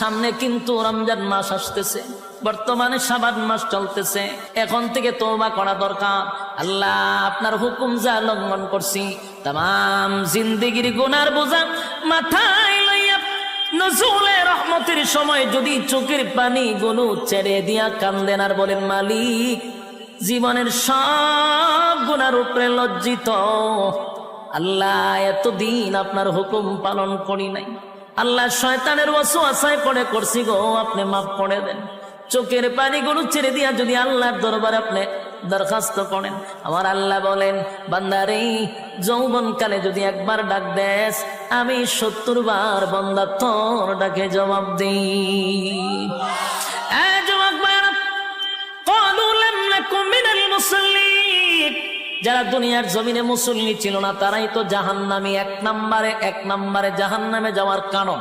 সামনে কিন্তু রমজান মাস আসতেছে, বর্তমানে শাবান মাস চলতেছে। এখন থেকে তওবা করা দরকার। আল্লাহ আপনার হুকুম যা লঙ্ঘন করছি, তাম জিন্দেগির গুনার বোঝা মাথায় লইয়া নজরুলে রহমতের সময় যদি চোখের পানি গুলো ছেড়ে দিয়া কান্দেন আর বলেন, মালিক জীবনের সব গুনার উপরে লজ্জিত, আল্লাহ এতদিন আপনার হুকুম পালন করি নাই, আল্লাহ শয়তানের ওয়াসওয়াসায় পড়ে করছি গো, আপনি মাফ করে দেন। চোখের পানিগুলো ছেড়ে দিয়া যদি আল্লাহর দরবারে আপনি দরখাস্ত করেন, আমার আল্লাহ বলেন, বান্দারে যৌবন কালে যদি একবার ডাক দেস, আমি 70 বার বান্দা তোর ডাকে জবাব দিই। যারা দুনিয়ার জমিনে মুসল্লি ছিল না, তারাই তো জাহান্নামী। এক নম্বরে জাহান্নামে যাওয়ার কারণ